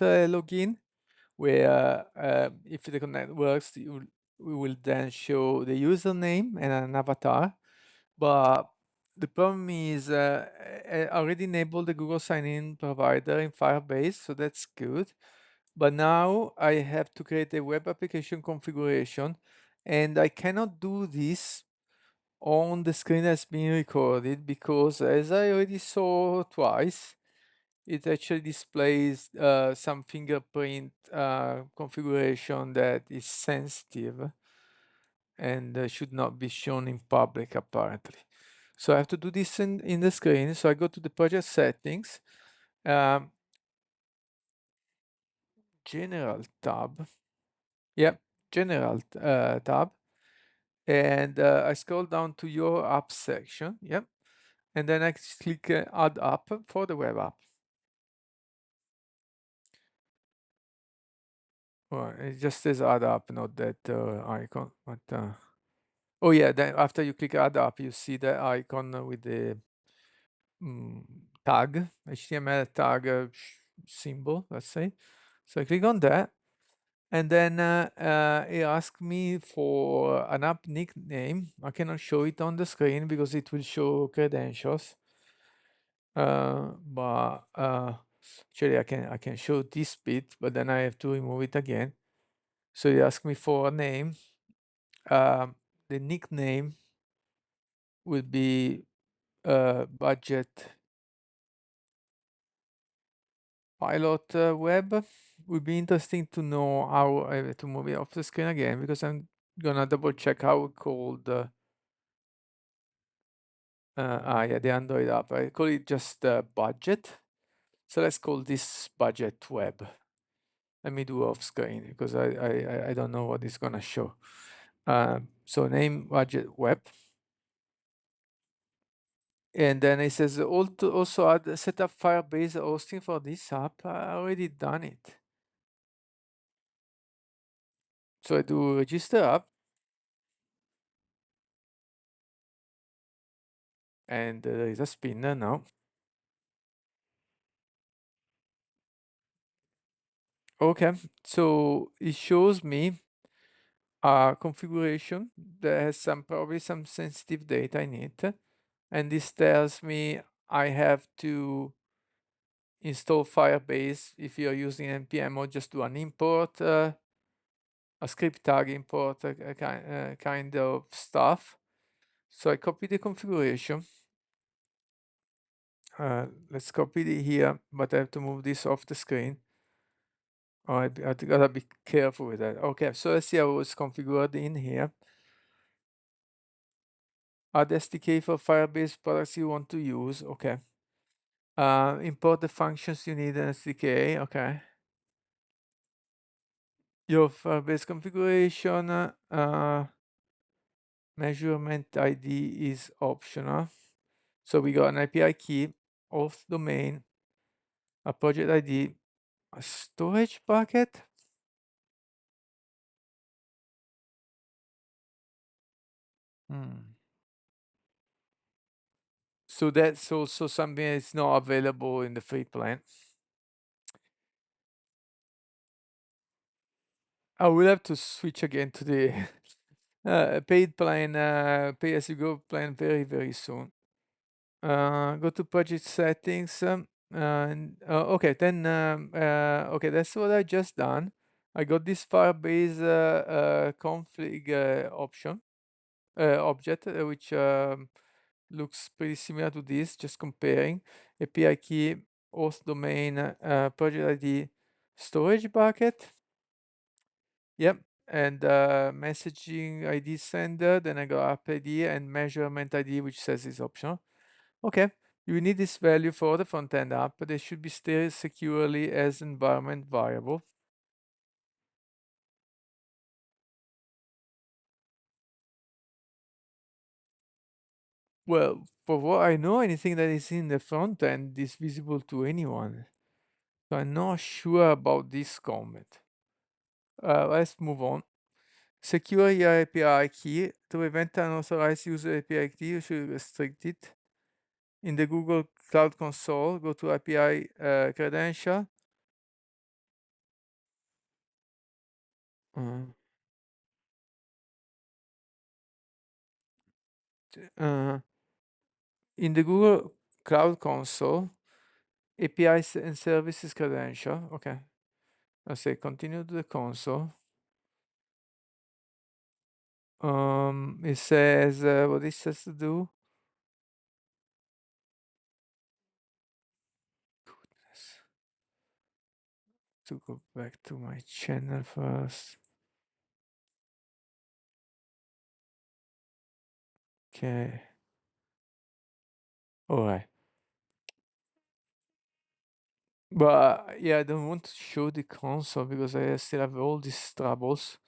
login, where if the connect works, we will then show the username and an avatar. But the problem is I already enabled the Google sign-in provider in Firebase, so that's good. But now I have to create a web application configuration, and I cannot do this on the screen that's being recorded because, as I already saw twice, it actually displays some fingerprint configuration that is sensitive and should not be shown in public apparently. So I have to do this in the screen. So I go to the project settings, general tab. Yep, general tab. And I scroll down to your app section. Yep. And then I click add app for the web app. Well, it just says add app, not that icon. But oh yeah, then after you click add app, you see the icon with the tag, HTML tag symbol, let's say. So I click on that, and then it asks me for an app nickname. I cannot show it on the screen because it will show credentials. But actually I can show this bit, but then I have to remove it again. So you ask me for a name. The nickname will be budget pilot web. Would be interesting to know how I have to move it off the screen again because I'm gonna double check how we called yeah, the Android app. I call it just budget. So let's call this budget web. Let me do off screen because I don't know what it's gonna show. So name budget web. And then it says also add set up Firebase hosting for this app. I already done it. So I do register app. And there is a spinner now. Okay, so it shows me a configuration that has probably some sensitive data in it. And this tells me I have to install Firebase if you're using npm, or just do an import, a script tag import, kind of stuff. So I copy the configuration. Let's copy it here, but I have to move this off the screen. Oh, I gotta be careful with that. Okay, so let's see how it's configured in here. Add SDK for Firebase products you want to use. Okay. Import the functions you need in SDK. Okay. Your Firebase configuration. Measurement ID is optional. So we got an API key, auth domain, a project ID, a storage bucket. So that's also something that's not available in the free plan. I will have to switch again to the paid plan, pay as you go plan very, very soon. Go to project settings. And okay, then okay, that's what I just done. I got this Firebase config option object, which looks pretty similar to this. Just comparing API key, auth domain, project ID, storage bucket. Yep. And messaging ID sender, then I got app ID and measurement ID, which says it's optional. Okay, you need this value for the front-end app, but they should be stored securely as environment variable. Well, for what I know, anything that is in the front end is visible to anyone. So I'm not sure about this comment. Let's move on. Secure your API key. To prevent unauthorized user API key, you should restrict it. In the Google Cloud Console, go to API credential, Uh, uh, in the Google Cloud Console, APIs and services credential. Okay. Let's say continue to the console. It says what it says to do. Goodness. To go back to my channel first. Okay. All right. But yeah, I don't want to show the console because I still have all these troubles.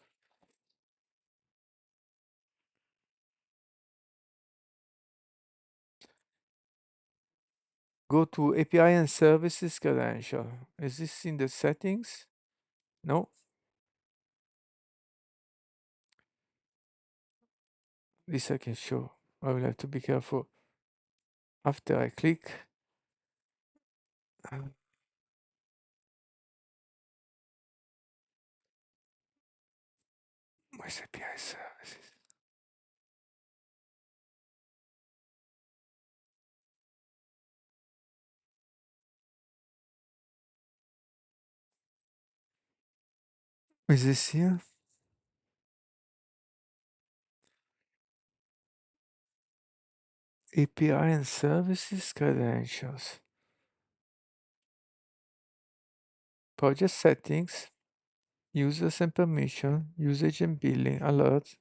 Go to API and services credential. Is this in the settings? No, this I can show. I will have to be careful. After I click, uh, where's API services? Is this here? API and services credentials. Project settings, users and permission, usage and billing, alerts,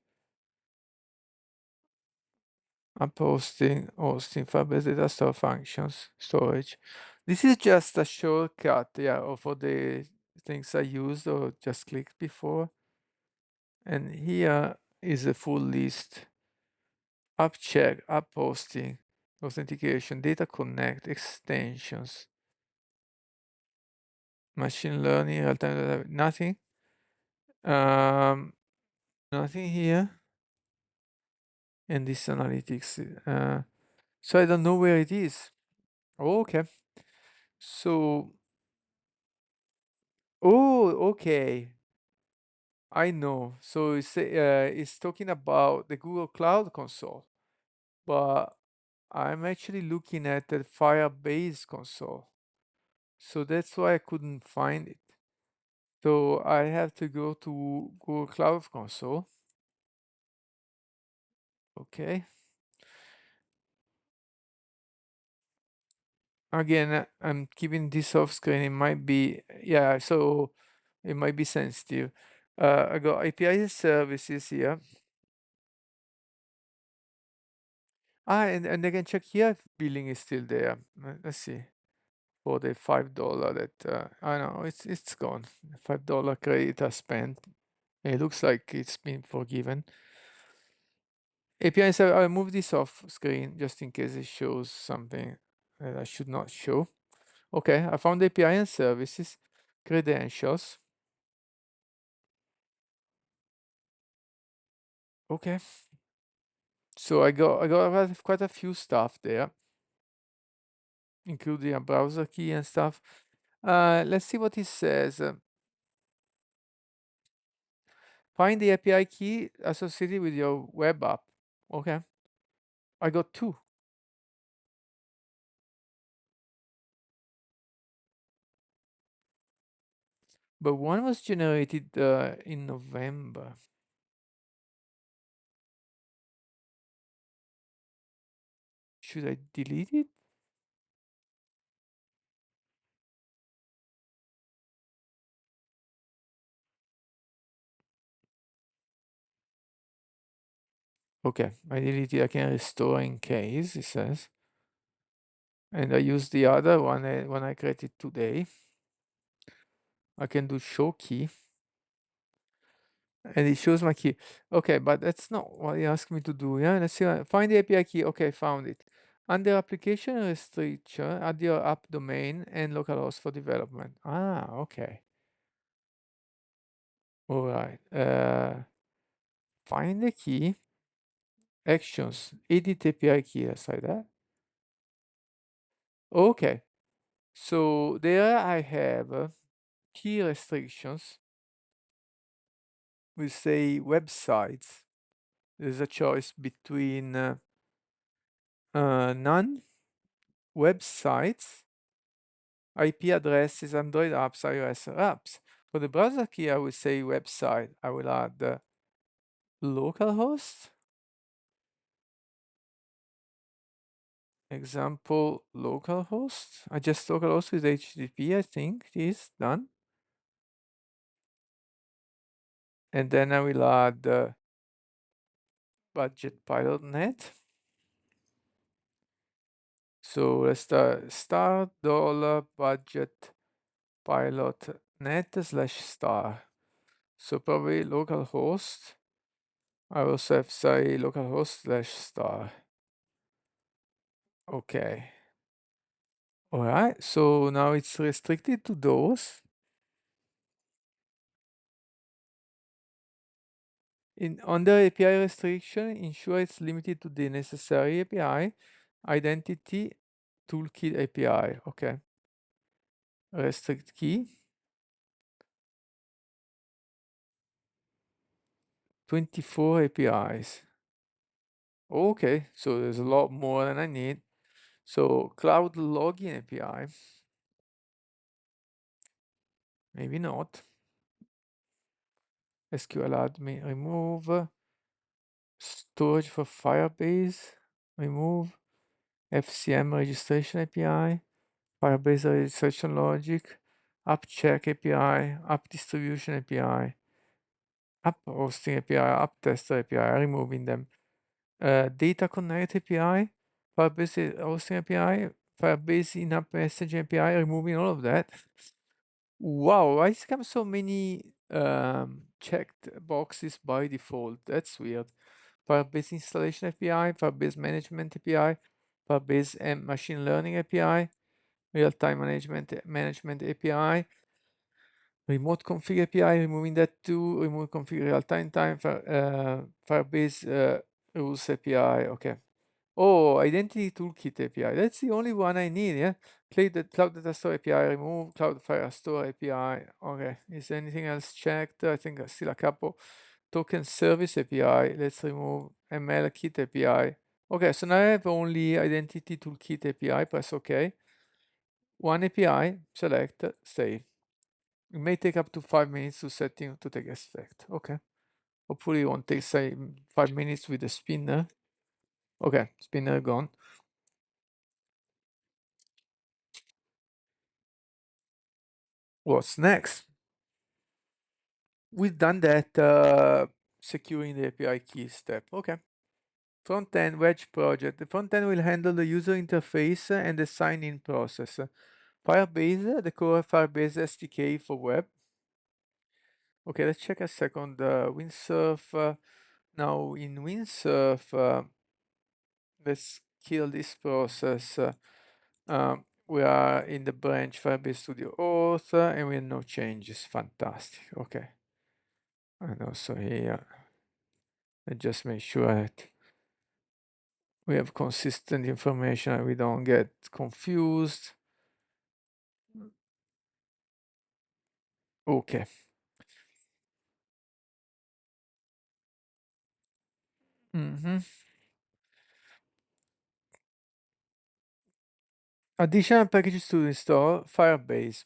app hosting, Firebase data store functions, storage. This is just a shortcut, yeah, or for the things I used or just clicked before. And here is a full list. App check, app hosting, authentication, data connect, extensions, machine learning, real-time, nothing. Um, Nothing here. And this analytics. So I don't know where it is. Oh, okay. So, oh, okay. I know. So it's talking about the Google Cloud Console, but I'm actually looking at the Firebase console. So that's why I couldn't find it. So I have to go to Google Cloud Console. Okay. Again, I'm keeping this off screen. It might be, yeah, so it might be sensitive. I got API services here. And I can check here if billing is still there. Let's see. For the $5 that I know it's gone. $5 credit I spent. It looks like it's been forgiven. API, so I'll move this off screen just in case it shows something that I should not show. Okay, I found API and services, credentials. Okay, so I got quite a few stuff there, including a browser key and stuff. Let's see what it says. Find the API key associated with your web app. Okay, I got two. But one was generated in November. Should I delete it? Okay, I delete it. I can restore in case, it says. And I use the other one when I created today. I can do show key. And it shows my key. Okay, but that's not what it asked me to do. Yeah, let's see. Find the API key. Okay, found it. Under application restriction, add your app domain and localhost for development. Ah, okay. All right. Find the key. Actions. Edit API key. Let's like that. Okay. So there I have key restrictions. we say websites. There's a choice between none, websites, IP addresses, Android apps, iOS apps. For the browser key, I will say website. I will add localhost. Example, localhost. I just localhost with HTTP, I think it is done. And then I will add budget pilot.net. So let's start dollar budget pilot net slash star. So probably localhost. I also have say localhost slash star. Okay. All right. So now it's restricted to those. Under API restriction, ensure it's limited to the necessary API, identity, toolkit API. Okay. Restrict key. 24 APIs. Okay, so there's a lot more than I need. So cloud login API. Maybe not. SQL admin remove. Storage for Firebase remove. FCM registration API. Firebase registration logic. App check API. App distribution API. App hosting API. App tester API. Removing them. Data connect API. Firebase hosting API. Firebase in-app message API. Removing all of that. Wow, why is come so many checked boxes by default? That's weird. Firebase installation API, Firebase management API, Firebase and machine learning API, real-time management API, remote config API, removing that too, remove config real-time Firebase rules API. Okay. Oh, Identity Toolkit API. That's the only one I need, yeah? Cloud Data Store API, remove Cloud Firestore API. Okay, is there anything else checked? I think I still a couple. Token Service API, let's remove ML Kit API. Okay, so now I have only Identity Toolkit API, press OK. One API, select, save. It may take up to 5 minutes to setting to take effect. Okay. Hopefully it won't take, say, 5 minutes with the spinner. Okay, spinner gone. What's next? We've done that securing the API key step. Okay. Front-end wedge project. The front-end will handle the user interface and the sign-in process. Firebase, the core Firebase SDK for web. Okay, let's check a second. Windsurf. Now in Windsurf, let's kill this process. We are in the branch Firebase Studio Auth, and we have no changes. Fantastic. Okay. And also here, let's just make sure that we have consistent information and we don't get confused. Okay. Additional packages to install Firebase.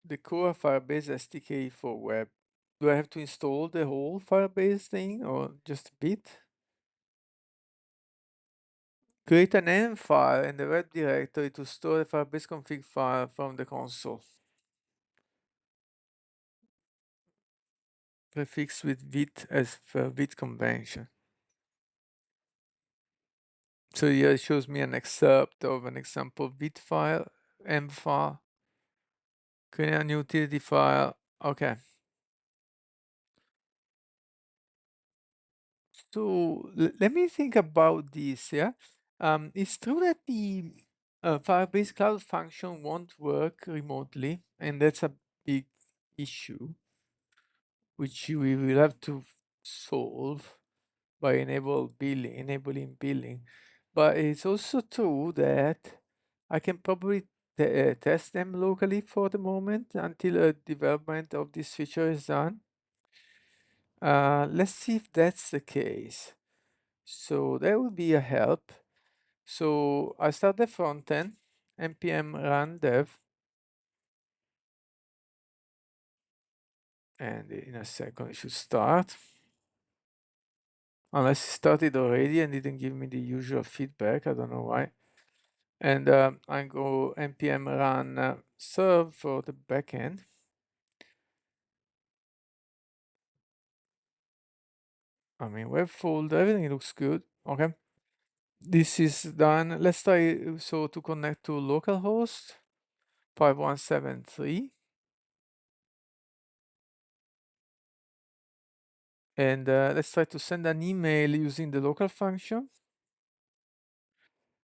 The core Firebase SDK for web. Do I have to install the whole Firebase thing or just a bit? Create an env file in the web directory to store the Firebase config file from the console. Prefix with vit as per vit convention. So here it shows me an excerpt of an example vit file, env file. Create a new utility file. Okay. So let me think about this. Yeah, it's true that the Firebase Cloud Function won't work remotely, and that's a big issue, which we will have to solve by enabling billing. But it's also true that I can probably test them locally for the moment until development of this feature is done. Let's see if that's the case. So that would be a help. So I start the front end, npm run dev, and in a second it should start. Unless it started already and didn't give me the usual feedback, I don't know why. And I go npm run serve for the backend. I mean, web folder, everything looks good. Okay. This is done. Let's try so to connect to localhost 5173. And let's try to send an email using the local function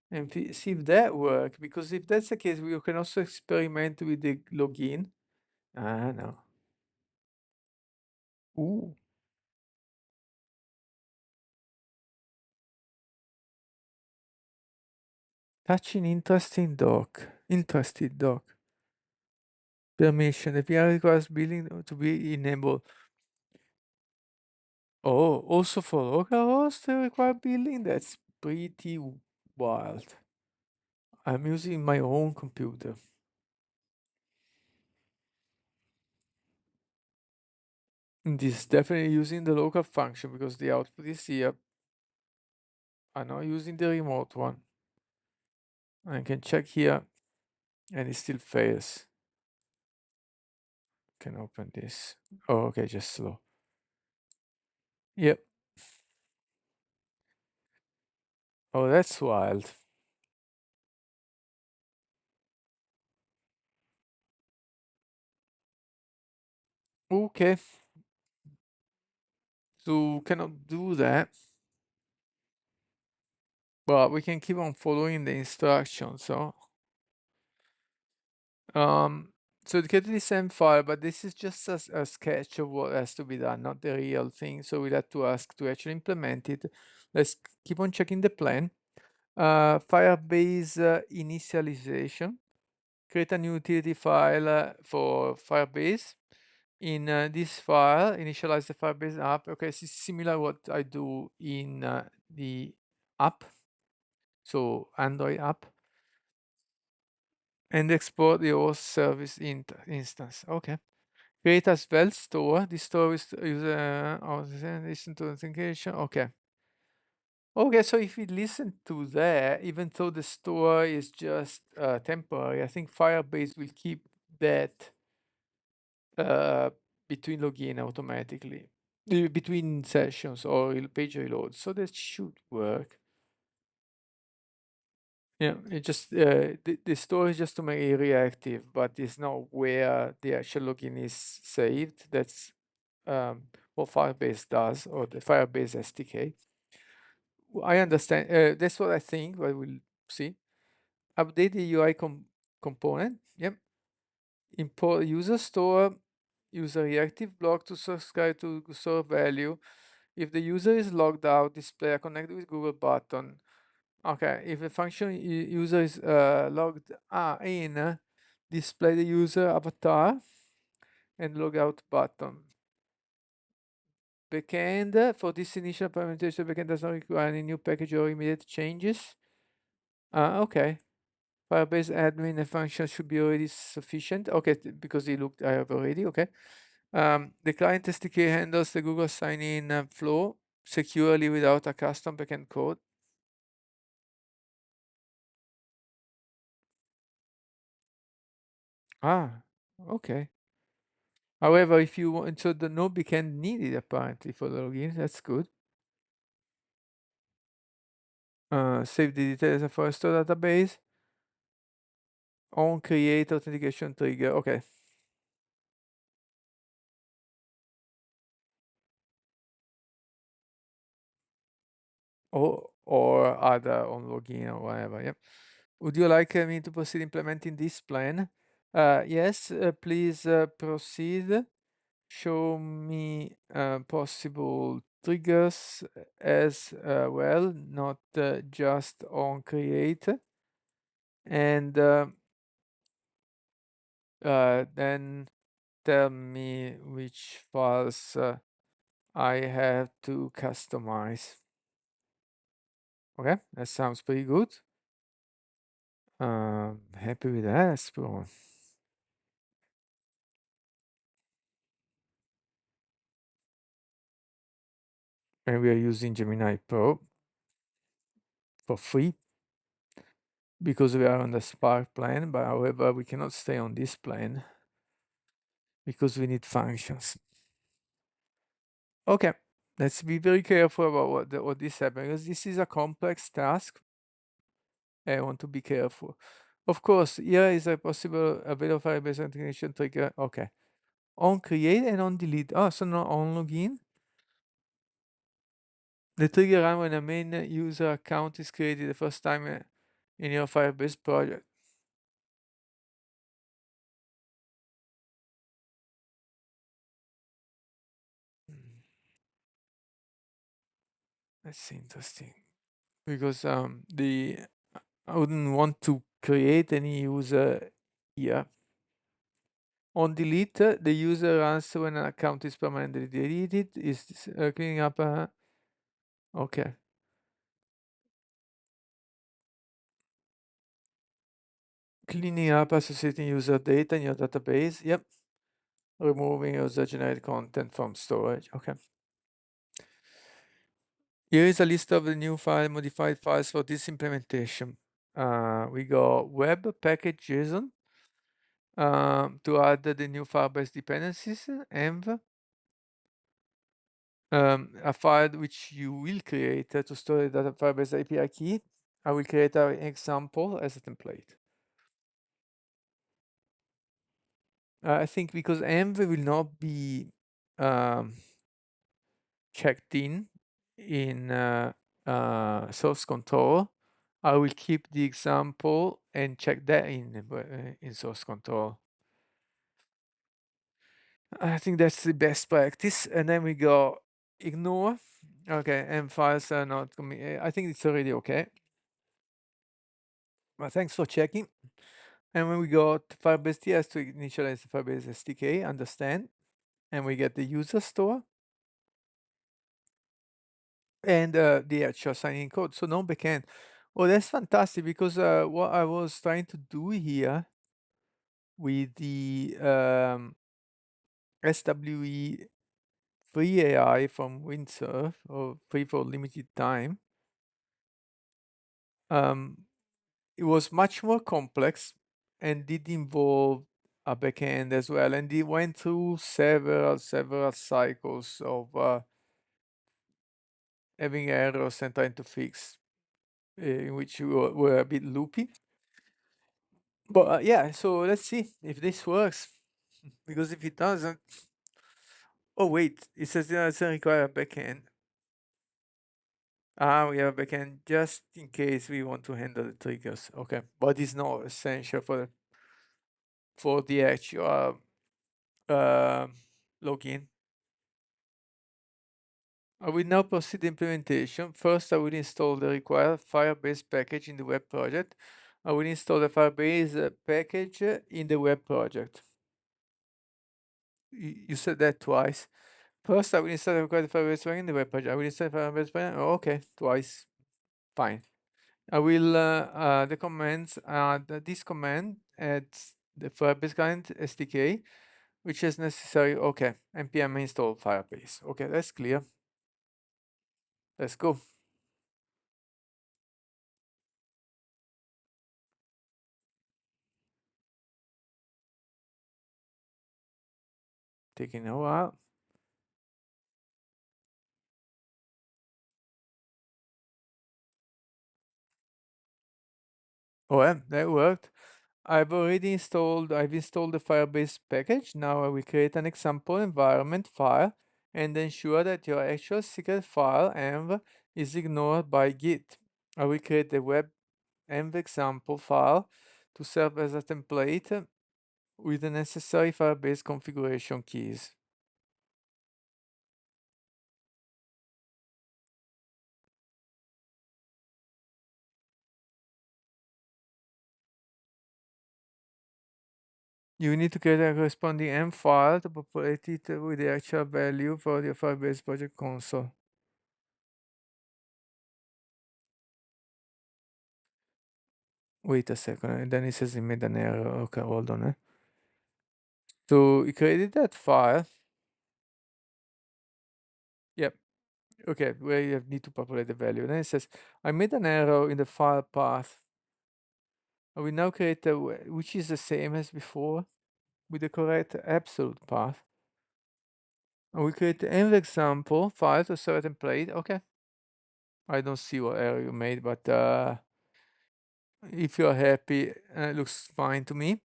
and see if that works. Because if that's the case, we can also experiment with the login. Ah, no. Ooh. Touching interesting doc. Interested doc. Permission. The API requires billing to be enabled. Oh, also for localhost they require billing? That's pretty wild. I'm using my own computer. And this is definitely using the local function because the output is here. I'm not using the remote one. I can check here and it still fails. Can open this. Oh, okay, just slow. Yep. Oh, that's wild. Okay. So cannot do that. But we can keep on following the instructions. Um, so get the same file, but this is just a sketch of what has to be done, not the real thing. So we'll have to ask to actually implement it. Let's keep on checking the plan. Firebase initialization. Create a new utility file for Firebase. In this file, initialize the Firebase app. Okay, this is similar what I do in the app, so Android app, and export the OAuth service instance. Okay. Create a Svelte store. This store is user listen to authentication. Okay. Okay, so if we listen to that, even though the store is just temporary, I think Firebase will keep that uh, between login automatically, between sessions or page reload. So that should work. Yeah, it just the store is just to make it reactive, but it's not where the actual login is saved. That's what Firebase does, or the Firebase SDK. I understand. That's what I think. I will see. Update the UI component. Yep. Import user store, user reactive block to subscribe to store value. If the user is logged out, display a connect with Google button. Okay. If the function user is logged in, display the user avatar and logout button. Backend, for this initial implementation, backend does not require any new package or immediate changes. Okay. Firebase admin function should be already sufficient. Okay, because they looked, I have already, okay. The client SDK handles the Google sign-in flow securely without a custom backend code. Ah, okay. However, if you want, so the no backend needed apparently for the login, that's good. Save the details for a store database. On create authentication trigger. Okay. Or other on login or whatever. Yep. Would you like me to proceed implementing this plan? Yes, please proceed. Show me possible triggers as well, not just on create. And then tell me which files I have to customize. Okay, that sounds pretty good. Happy with that. Let's go on. And we are using Gemini Pro for free because we are on the Spark plan, but however, we cannot stay on this plan because we need functions. Okay, let's be very careful about what this happens because this is a complex task. I want to be careful. Of course, here is a possible available Firebase authentication trigger. Okay, on create and on delete. Oh, so not on login. The trigger run when a main user account is created the first time in your Firebase project. That's interesting because I wouldn't want to create any user here. On delete, the user runs when an account is permanently deleted. Is cleaning up? Okay. Cleaning up associating user data in your database. Yep. Removing user generated content from storage. Okay. Here is a list of the new modified files for this implementation. We got web package JSON to add the new Firebase dependencies, env, a file which you will create to store the data Firebase API key. I will create an example as a template. I think because env will not be checked in source control, I will keep the example and check that in source control. I think that's the best practice. And then we go ignore. Okay, and files are not. I think it's already okay. Well, thanks for checking. And when we go to Firebase TS to initialize the Firebase SDK, understand, and we get the user store and the actual sign-in code. So no backend. Oh, that's fantastic because what I was trying to do here with the SWE free AI from Windsurf or free for limited time, it was much more complex and did involve a backend as well. And it went through several cycles of having errors and trying to fix, in which were a bit loopy. But yeah, so let's see if this works. Because if it doesn't, oh wait, it says it doesn't require a backend. We have a backend just in case we want to handle the triggers. Okay, but it's not essential for the actual login. I will now proceed the implementation. First, I will install the required Firebase package in the web project. I will install the Firebase package in the web project. You said that twice. First, I will install the required Firebase package in the web project. I will install Firebase package. Oh, okay, twice. Fine. I will the commands this command adds the Firebase client SDK, which is necessary. Okay, npm install Firebase. Okay, that's clear. Let's go. Taking a while. Oh, yeah, that worked. I've installed the Firebase package. Now I will create an example environment file and ensure that your actual secret file env is ignored by Git. I will create the web env example file to serve as a template with the necessary Firebase configuration keys. You need to create a corresponding M file to populate it with the actual value for your Firebase project console. Wait a second, and then it says it made an error. Okay, hold on. So it created that file. Yep. Okay, where you need to populate the value. Then it says, I made an error in the file path. I will now create a, which is the same as before, with the correct absolute path. And we create an example file to serve a template. Okay. I don't see what error you made, but if you're happy, it looks fine to me.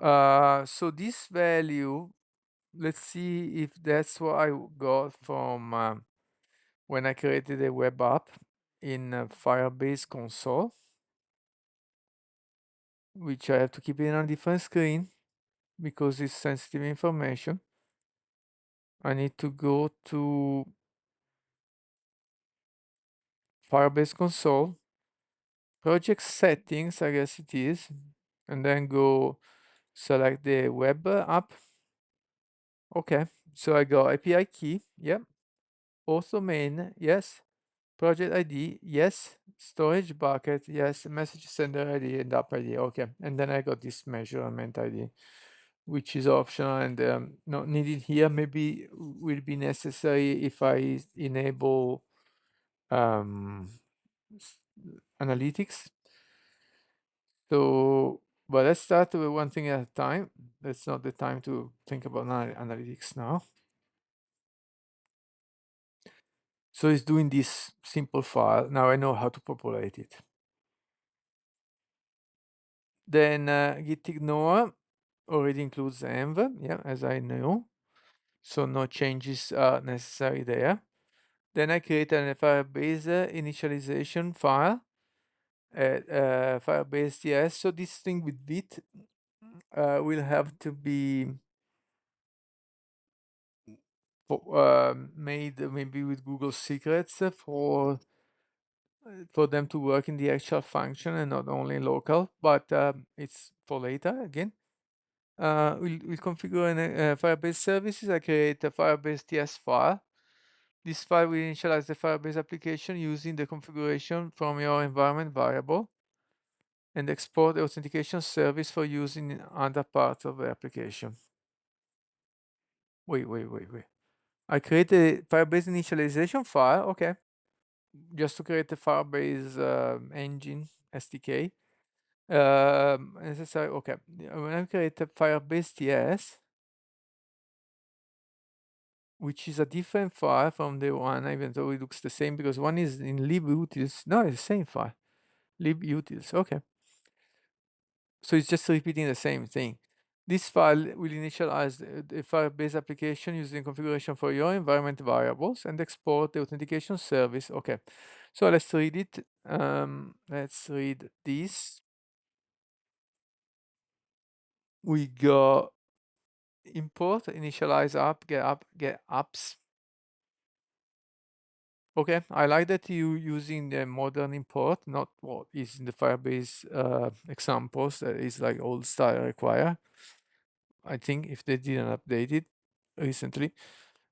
So this value, let's see if that's what I got from when I created a web app in Firebase console, which I have to keep it on a different screen because it's sensitive information. I need to go to Firebase console, project settings, I guess it is, and then go select the web app. Okay, so I go API key, yep, auth domain, yes, project ID, yes, storage bucket, yes, message sender ID and app ID, okay, and then I got this measurement ID, which is optional and not needed here. Maybe will be necessary if I enable um, analytics. So, but let's start with one thing at a time. That's not the time to think about analytics now. So it's doing this simple file. Now I know how to populate it. Then git ignore already includes env, yeah, as I know. So no changes are necessary there. Then I create a Firebase initialization file at Firebase TS. So this thing with bit will have to be made maybe with Google Secrets for them to work in the actual function and not only local, but it's for later again. We'll configure an Firebase services. I create a Firebase TS file. This file will initialize the Firebase application using the configuration from your environment variable and export the authentication service for using in other parts of the application. Wait. I create a Firebase initialization file. Okay. Just to create the Firebase engine SDK. Necessary. Okay. When I create a Firebase TS, which is a different file from the one, even though it looks the same, because one is in libutils. No, it's the same file. Libutils. Okay. So it's just repeating the same thing. This file will initialize the Firebase application using configuration for your environment variables and export the authentication service. Okay. So let's read it. Let's read this. We go import, initialize app, get apps. Okay, I like that you using the modern import, not what is in the Firebase examples that is like old style require. I think if they didn't update it recently.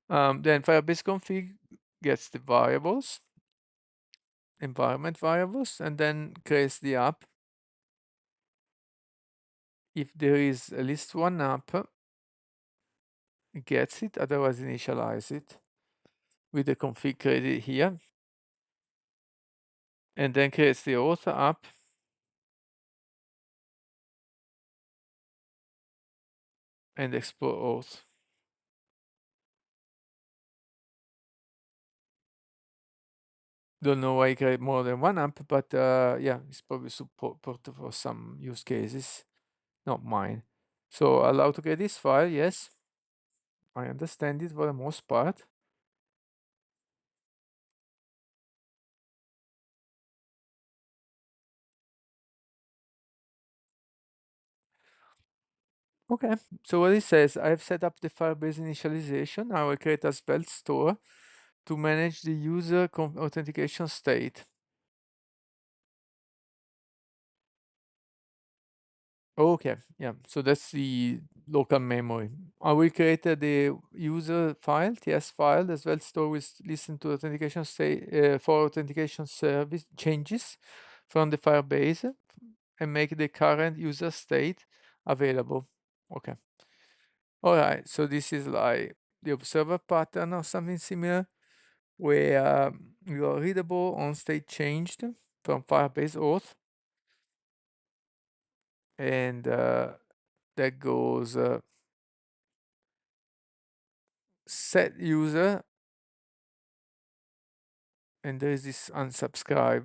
Then Firebase config gets the variables, environment variables, and then creates the app. If there is at least one app, it gets it, otherwise initialize it with the config created here. And then creates the author app. And export auth. Don't know why I create more than one app, but yeah, it's probably support for some use cases, not mine. So allow to get this file, yes. I understand it for the most part. Okay, so what it says, I've set up the Firebase initialization. I will create a Svelte store to manage the user authentication state. Okay, yeah. So that's the local memory. I will create the user file, TS file, as well store with listen to authentication for authentication service changes from the Firebase and make the current user state available. Okay. All right. So this is like the observer pattern or something similar where your readable on state changed from Firebase auth and that goes set user and there is this unsubscribe.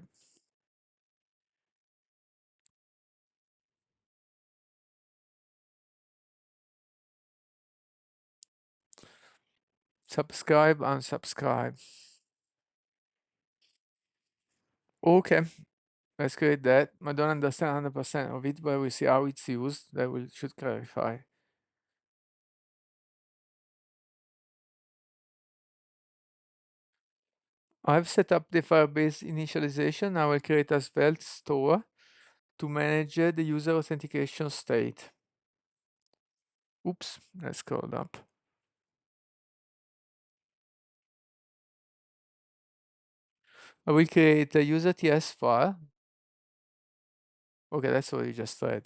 Subscribe, unsubscribe. Okay, let's create that. I don't understand 100% of it, but we see how it's used. That will should clarify. I've set up the Firebase initialization. I will create a Svelte store to manage the user authentication state. Oops, let's scroll up. I will create a user TS file. Okay, that's what you just said.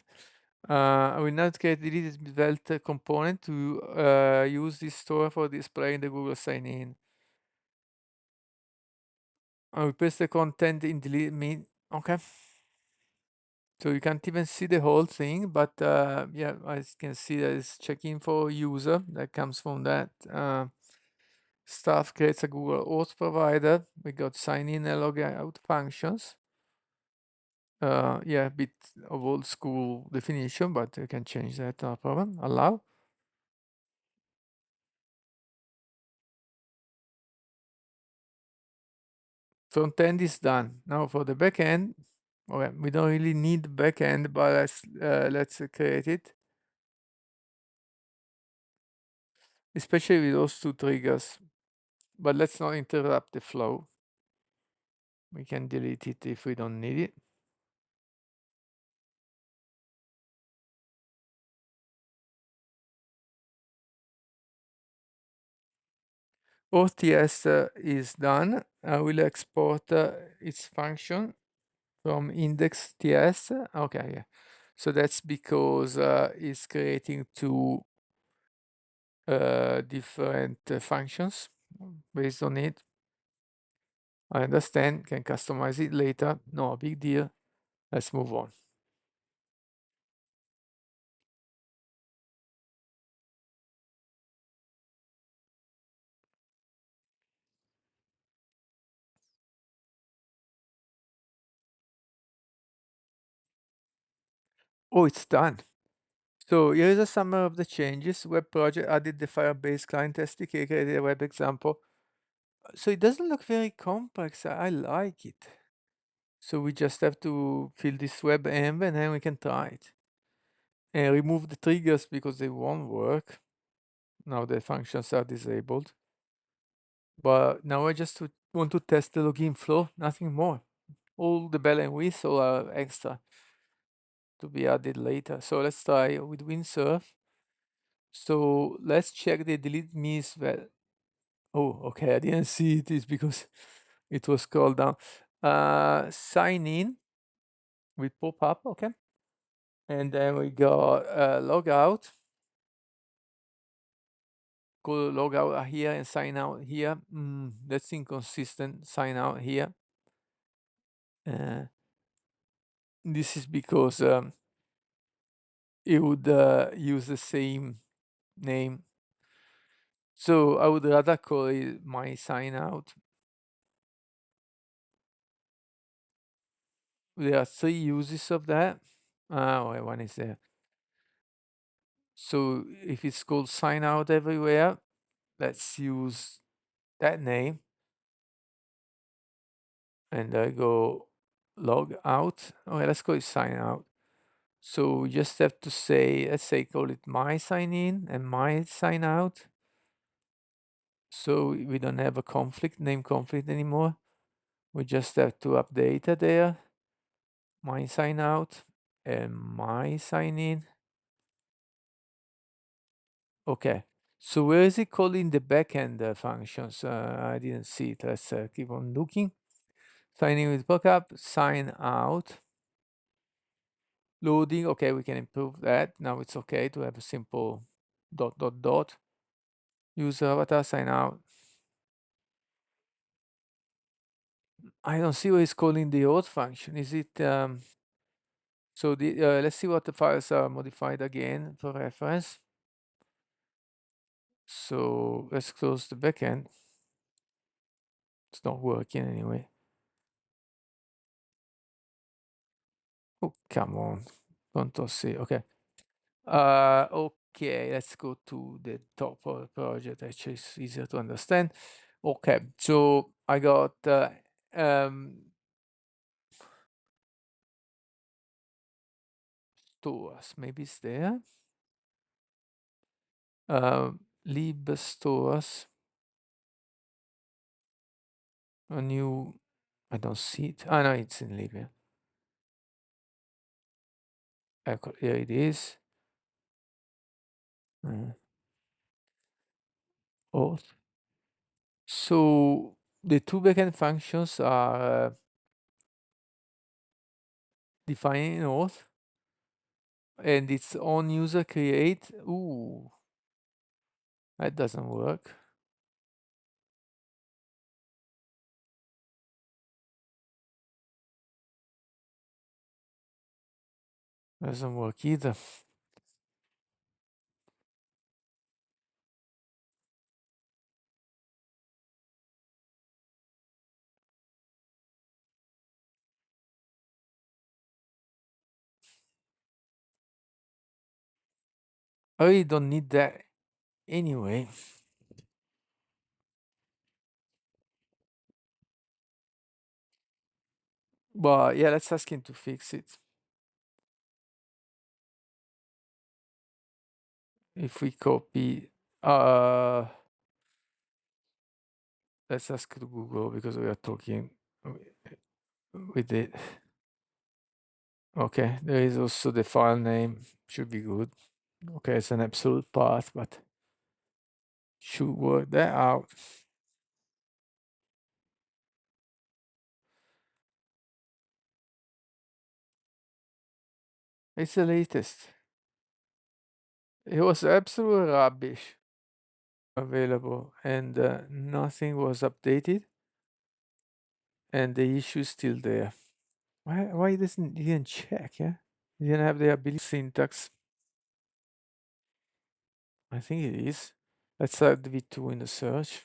I will not create deleted Svelte component to use this store for displaying the Google sign-in. I will paste the content in delete me. Okay. So you can't even see the whole thing, but yeah, I can see that it's checking for user that comes from that. Staff creates a Google Auth provider. We got sign in and log out functions. Yeah, a bit of old school definition, but you can change that, no problem. Allow. Front end is done. Now for the back end, okay, we don't really need back end, but let's create it. Especially with those two triggers. But let's not interrupt the flow. We can delete it if we don't need it. OTS is done. I will export its function from index TS. Okay, yeah. So that's because it's creating two different functions based on it. I understand, can customize it later. No big deal. Let's move on. Oh, it's done. So here is a summary of the changes. Web project added the Firebase client SDK, created a web example. So it doesn't look very complex. I like it. So we just have to fill this web env and then we can try it. And remove the triggers because they won't work. Now the functions are disabled. But now I just want to test the login flow, nothing more. All the bell and whistle are extra to be added later. So let's try with windsurf. So let's check the delete me as well. Oh, okay, I didn't see it. It's because it was scrolled down. Sign in with pop up, okay. And then we go log out. Go log out here and sign out here. That's inconsistent. Sign out here. This is because it would use the same name. So I would rather call it my sign out. There are three uses of that. Well, one is there. So if it's called sign out everywhere, let's use that name. And I go log out. Okay, let's call it sign out. So we just have to say, let's say, call it my sign in and my sign out. So we don't have a conflict, name conflict anymore. We just have to update it there. My sign out. Am I sign in? Okay. So where is it calling the backend functions? I didn't see it. Let's keep on looking. Sign in with backup, sign out, loading. Okay, we can improve that. Now it's okay to have a simple dot dot dot. User avatar, sign out. I don't see where it's calling the auth function. Is it so the let's see what the files are modified again for reference. So let's close the backend. It's not working anyway. Oh, come on. Control C. Okay. Okay, let's go to the top of the project. Actually, it's easier to understand. Okay, so I got stores. Maybe it's there. Lib stores. A new. I don't see it. Ah, no, it's in lib. Yeah. Here it is. Auth. So the two backend functions are defining auth and its own user create. Ooh, that doesn't work. Doesn't work either. I really don't need that anyway. But yeah, let's ask him to fix it. If we copy, let's ask to Google because we are talking with it. Okay, there is also the file name, should be good. Okay, it's an absolute path, but should work that out. It's the latest. It was absolute rubbish available and nothing was updated and the issue is still there. Why doesn't you didn't check, yeah? You didn't have the ability syntax. I think it is. Let's add V2 in the search.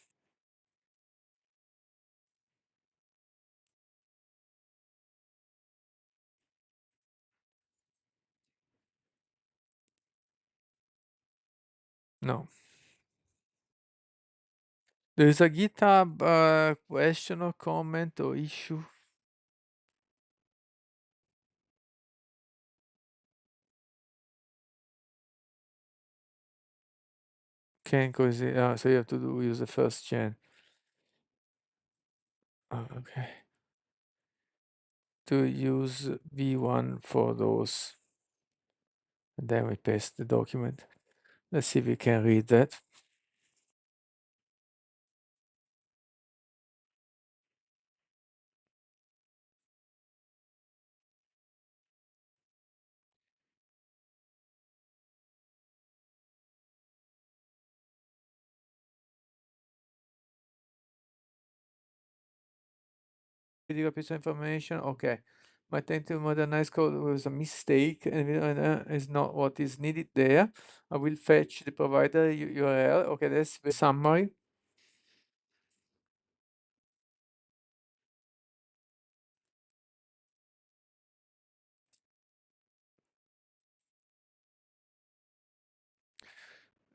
No. There is a GitHub question or comment or issue. Can cause it, so you have to use the first gen. Oh, okay. To use V1 for those. And then we paste the document. Let's see if we can read that. Critical piece of information. Okay. My attempt to modernize code was a mistake and is not what is needed there. I will fetch the provider URL. Okay, that's the summary.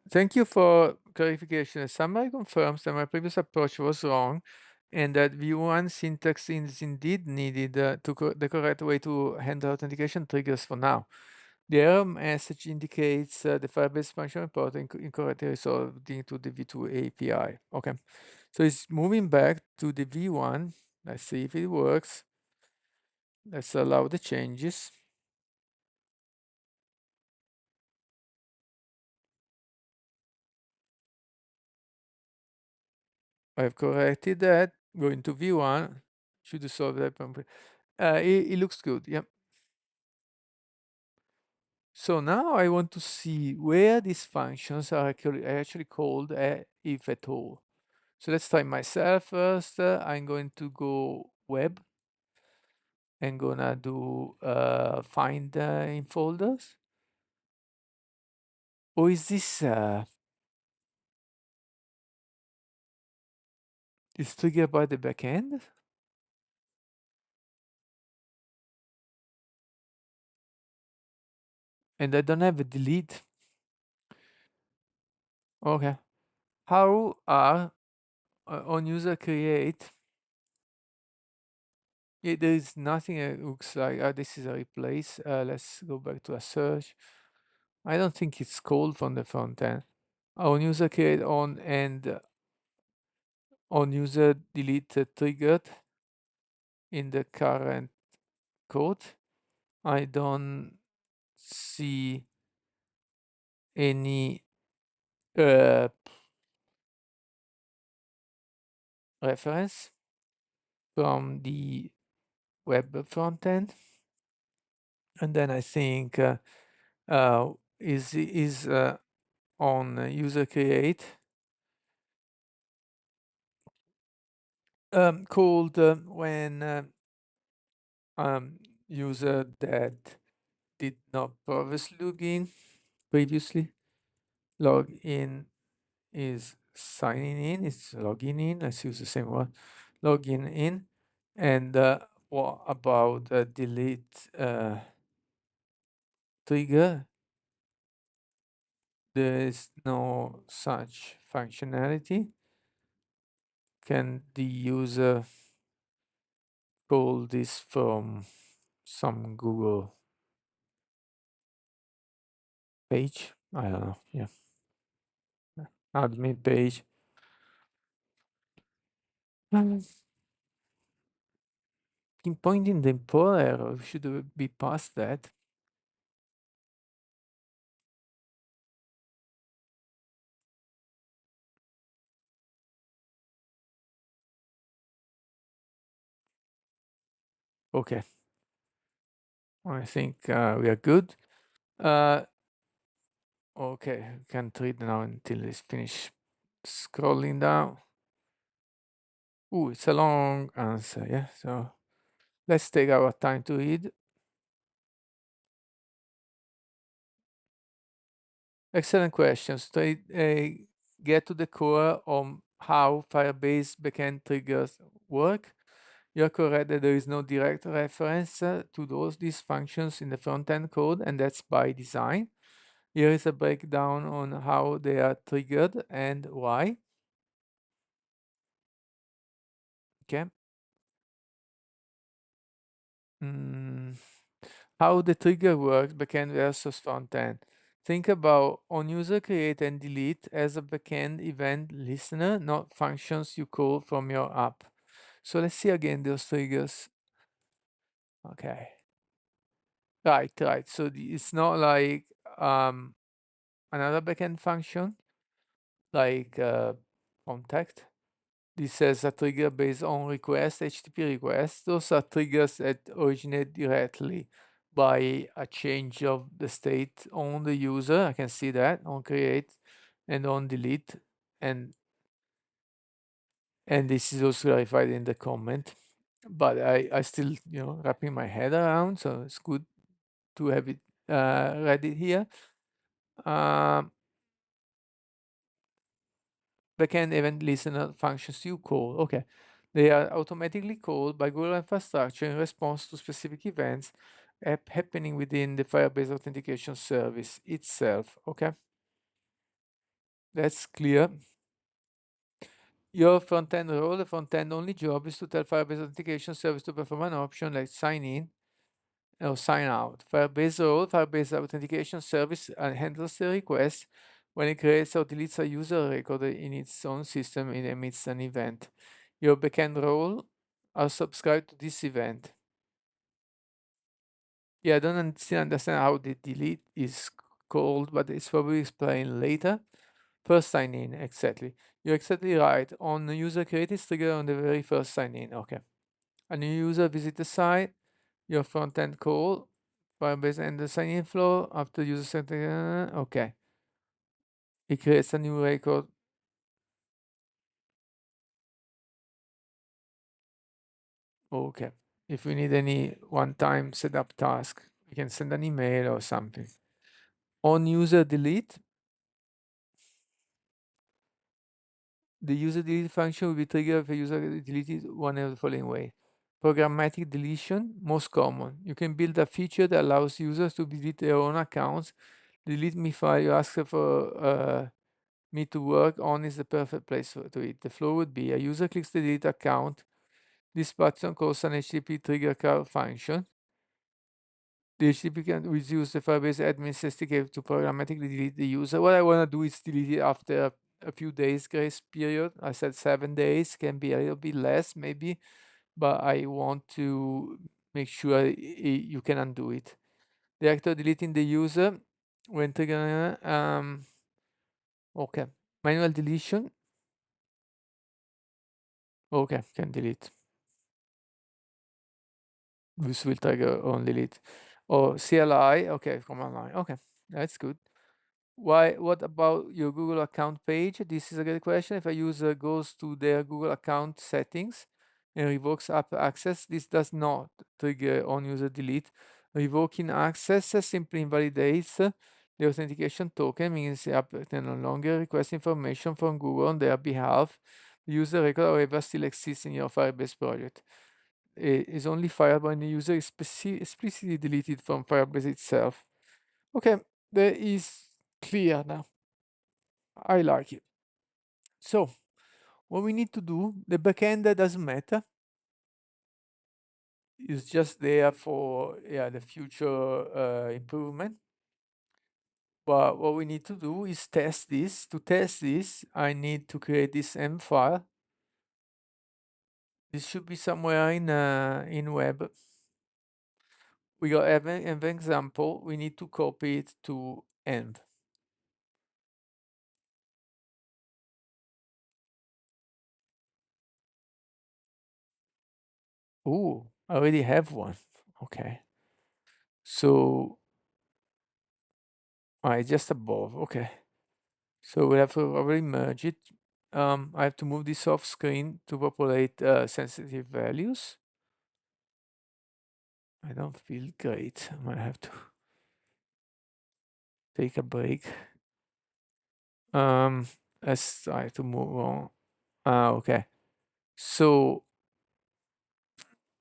Thank you for clarification. The summary confirms that my previous approach was wrong and that V1 syntax is indeed needed the correct way to handle authentication triggers for now. The error message indicates the Firebase function report incorrectly resolved into the V2 API. Okay, so it's moving back to the V1. Let's see if it works. Let's allow the changes. I've corrected that. Go into V1. Should solve that problem. It looks good. Yep. So now I want to see where these functions are actually called if at all. So let's try myself first. I'm going to go web and gonna do find in folders. Or is this is triggered by the backend? And I don't have a delete. Okay. How are on user create? There is nothing that looks like this is a replace. Let's go back to a search. I don't think it's called from the front end. On user create on and on user delete triggered in the current code. I don't see any reference from the web front end. And then I think is on user create called when user that did not previously log in is signing in, it's logging in. Let's use the same word, logging in. And what about delete trigger? There is no such functionality. Can the user call this from some Google page? I don't know. Yeah. Admin page. Pinpointing the import error should be past that. Okay. I think we are good. Okay, we can treat now until it's finished scrolling down. Ooh, it's a long answer, yeah. So let's take our time to read. Excellent questions. To get to the core on how Firebase backend triggers work, you're correct that there is no direct reference to these functions in the front-end code, and that's by design. Here is a breakdown on how they are triggered and why. Okay. How the trigger works, backend versus frontend. Think about on user create and delete as a backend event listener, not functions you call from your app. So let's see again those triggers. Okay. Right. So it's not like another backend function like contact. This says a trigger based on request, HTTP request. Those are triggers that originate directly by a change of the state on the user. I can see that on create and on delete. And this is also clarified in the comment. But I still, wrapping my head around, so it's good to have it ready here. Backend event listener functions you call. Okay. They are automatically called by Google infrastructure in response to specific events happening within the Firebase authentication service itself. Okay. That's clear. Your front-end role, the front-end only job is to tell Firebase authentication service to perform an option like sign in or sign out. Firebase role, Firebase authentication service handles the request when it creates or deletes a user record in its own system and emits an event. Your backend role are subscribed to this event. Yeah, I don't still understand how the delete is called, but it's probably explained later. First sign in, exactly. You're exactly right. On the user create is triggered on the very first sign in. Okay. A new user visit the site, your front end call, Firebase and the sign in flow after user setting. Okay. It creates a new record. Okay. If we need any one-time setup task, we can send an email or something. On user delete, the user delete function will be triggered if a user deleted one of the following way. Programmatic deletion, most common. You can build a feature that allows users to delete their own accounts. Delete me file you ask for me to work on is the perfect place to it. The flow would be a user clicks the delete account. This button calls an HTTP trigger call function. The HTTP can use the Firebase admin SDK to programmatically delete the user. What I want to do is delete it after a few days grace period. I said 7 days, can be a little bit less maybe, but I want to make sure you can undo it. The actor deleting the user when trigger, okay. Manual deletion, okay, can delete. This will trigger on delete. Or CLI, okay, command line, okay, that's good. What about your Google account page? This is a good question. If a user goes to their Google account settings and revokes app access, this does not trigger on user delete. Revoking access simply invalidates the authentication token, means the app can no longer request information from Google on their behalf. The user record, however, still exists in your Firebase project. It is only fired when the user is explicitly deleted from Firebase itself. Okay, that is clear now. I like it. So what we need to do, the backend doesn't matter. It's just there for the future improvement. But what we need to do is test this. To test this, I need to create this M file. This should be somewhere in web. We got an example. We need to copy it to env. Oh, I already have one. Okay. So I just above. Okay. So we have to already merge it. I have to move this off screen to populate sensitive values. I don't feel great. I might have to take a break. Let's try to move on. Okay. So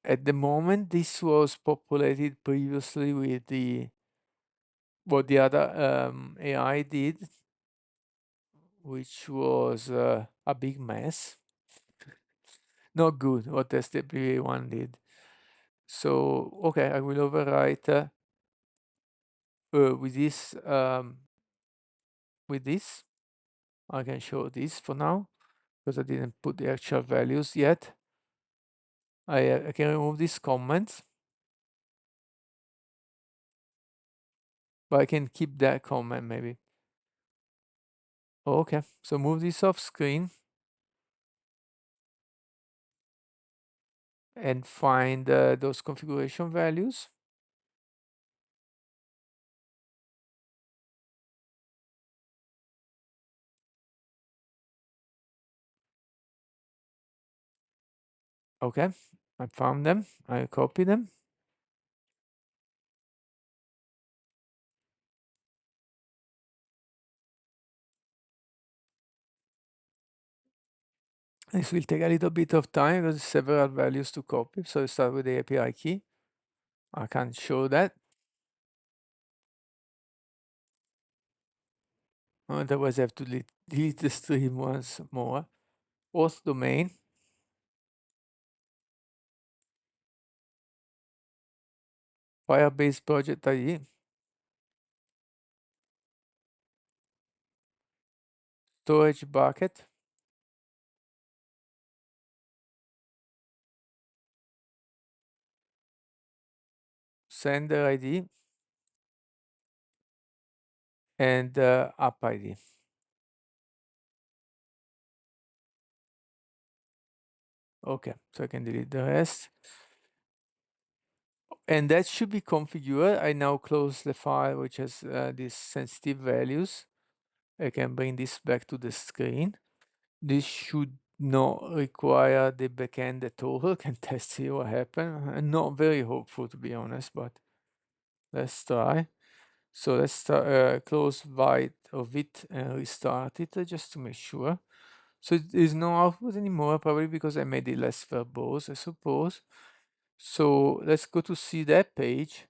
at the moment, this was populated previously with what the other AI did, which was a big mess. Not good what the STP1 did. So okay, I will overwrite with this. I can show this for now because I didn't put the actual values yet. I can remove these comments, but I can keep that comment maybe. Okay, so move this off screen and find those configuration values. Okay, I found them. I copy them. This will take a little bit of time because several values to copy. So start with the API key. I can't show that. Otherwise, I have to delete the stream once more. Auth domain. Firebase project ID. Storage bucket. Sender ID. And app ID. Okay, so I can delete the rest. And that should be configured. I now close the file which has these sensitive values. I can bring this back to the screen. This should not require the backend at all. Can test see what happens. I'm not very hopeful, to be honest, but let's try. So let's start, close Vite or Vit and restart it just to make sure. So there is no output anymore, probably because I made it less verbose, I suppose. So let's go to see that page,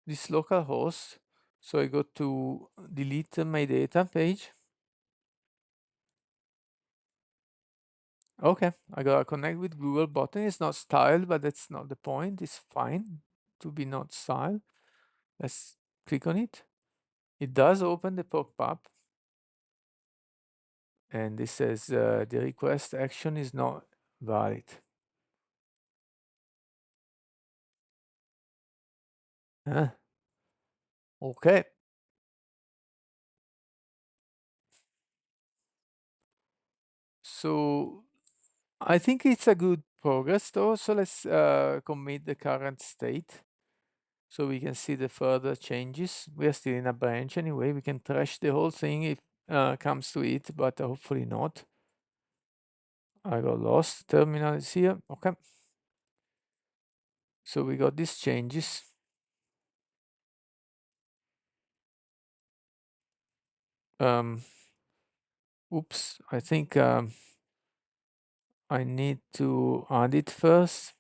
this localhost. So I go to delete my data page. Okay, I gotta connect with Google button. It's not styled, but that's not the point. It's fine to be not styled. Let's click on it. It does open the pop-up. And this says the request action is not valid. Huh? Okay. So I think it's a good progress though. So let's commit the current state so we can see the further changes. We are still in a branch anyway. We can trash the whole thing if comes to it, but hopefully not. I got lost. Terminal is here. Okay. So we got these changes. Oops, I think I need to add it first.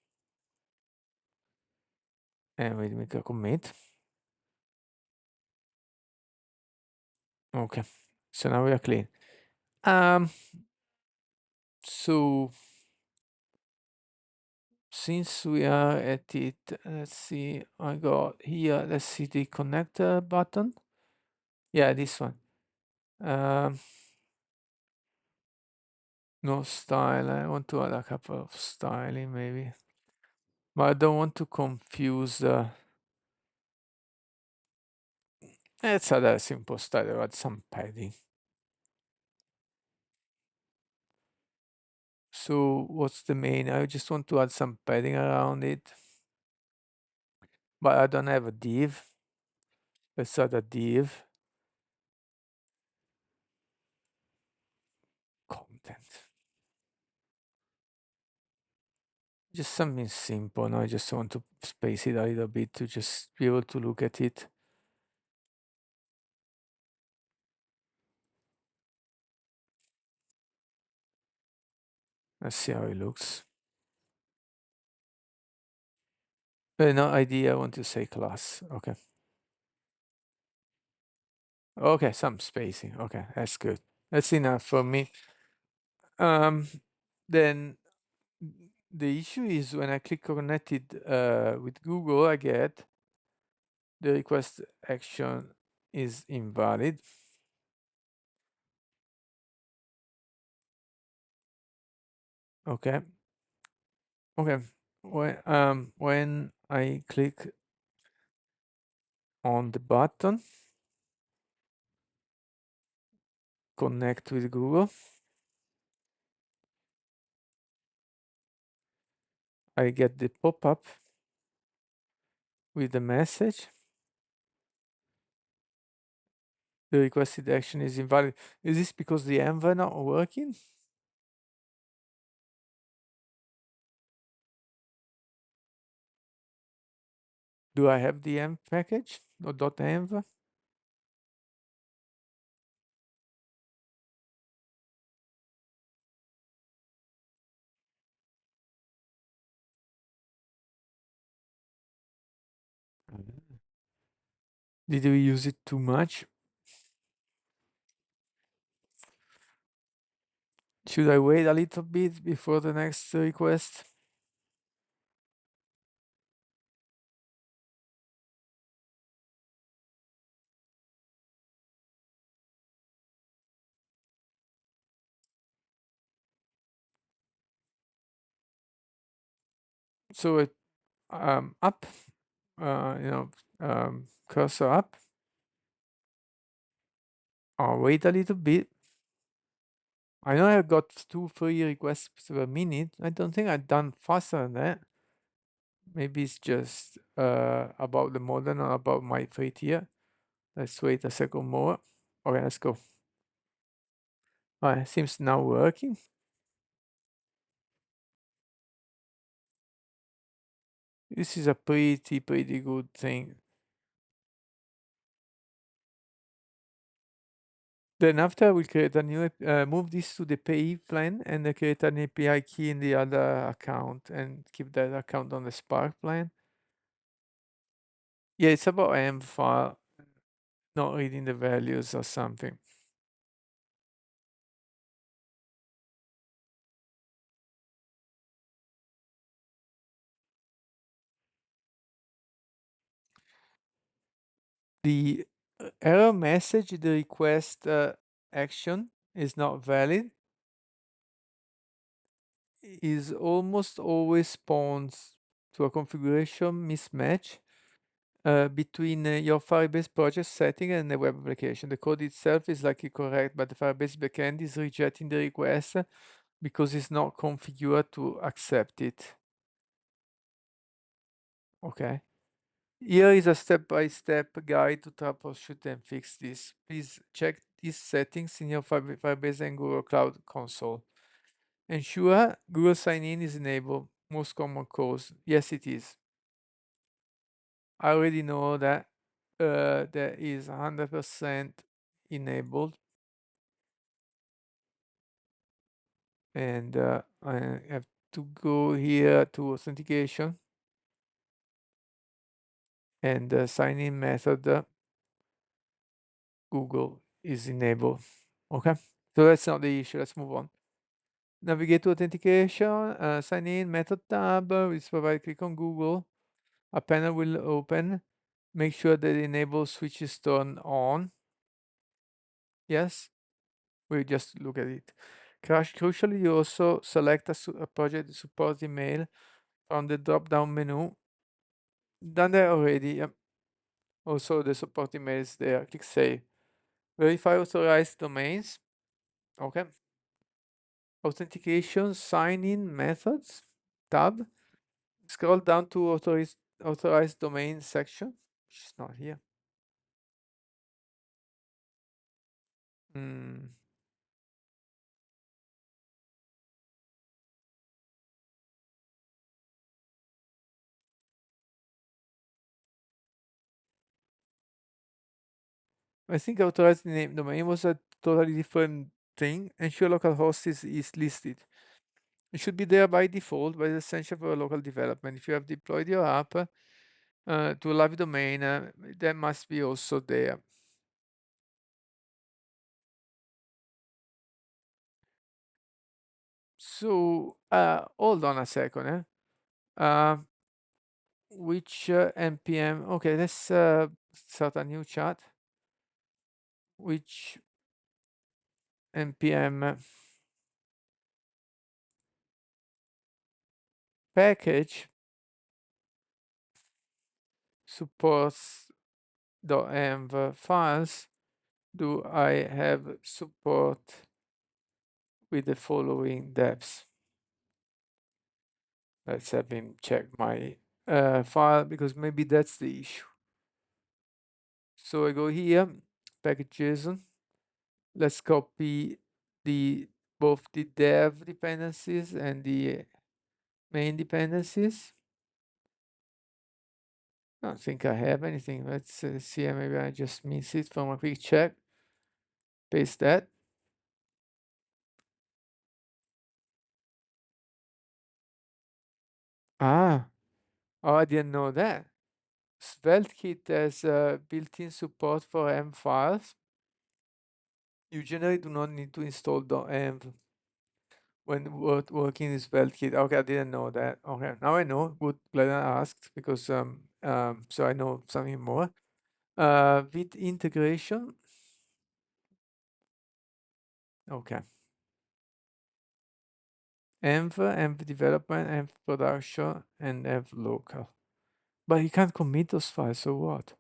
And we make a commit. Okay. So now we are clean. Um, so since we are at it, let's see, I got here, let's see the connector button. Yeah, this one. Um, no style. I want to add a couple of styling maybe, but I don't want to confuse. Let's add a simple style, add some padding. So what's the main? I just want to add some padding around it, but I don't have a div. Let's add a div. Content. Just something simple. No, I just want to space it a little bit to just be able to look at it. Let's see how it looks. No ID, I want to say class. Okay. Okay, some spacing. Okay, that's good. That's enough for me. Then the issue is when I click connected with Google, I get the request action is invalid. Okay. Okay. When I click on the button, connect with Google, I get the pop-up with the message. The requested action is invalid. Is this because the env not working? Do I have the env package or .env? Did we use it too much? Should I wait a little bit before the next request? So it up, cursor up. I'll wait a little bit. I know I got 2-3 requests per minute. I don't think I've done faster than that. Maybe it's just about the modem or about my free tier. Let's wait a second more. Okay, let's go. Alright, seems now working. This is a pretty good thing. Then after we create a new, move this to the pay plan and create an API key in the other account and keep that account on the Spark plan. Yeah, it's about M file, not reading the values or something. The error message, the request action is not valid, is almost always spawns to a configuration mismatch between your Firebase project setting and the web application. The code itself is likely correct, but the Firebase backend is rejecting the request because it's not configured to accept it. Okay. Here is a step-by-step guide to troubleshoot and fix this. Please check these settings in your Firebase and Google Cloud Console. Ensure Google Sign-in is enabled. Most common cause. Yes, it is. I already know that that is 100% enabled. And I have to go here to authentication and the sign-in method Google is enabled. Okay, so that's not the issue. Let's move on. Navigate to authentication, sign in method tab, which provide click on Google. A panel will open. Make sure that enable switch is turned on. Yes, we just look at it. Crucially, you also select a project support email from the drop-down menu. Done that already. Yep. Also, the support email is there. Click save. Verify authorized domains. Okay. Authentication sign-in methods tab. Scroll down to authorized domain section, which is not here. Hmm. I think authorized name domain was a totally different thing. Ensure localhost is listed. It should be there by default, but it's essential for local development. If you have deployed your app to a live domain, that must be also there. So hold on a second. Which npm? Okay, let's start a new chat. Which npm package supports .env files do I have support with the following depths? Let's have him check my file because maybe that's the issue. So I go here, package.json. Let's copy both the dev dependencies and the main dependencies. I don't think I have anything. Let's see, maybe I just miss it from a quick check. Paste that. Ah, oh, I didn't know that. SvelteKit has built-in support for M files. You generally do not need to install .env when working in SvelteKit. Okay, I didn't know that. Okay, now I know. Good, glad I asked because so I know something more. With integration. Okay. env development, env production, and env local. But you can't commit those files, so what?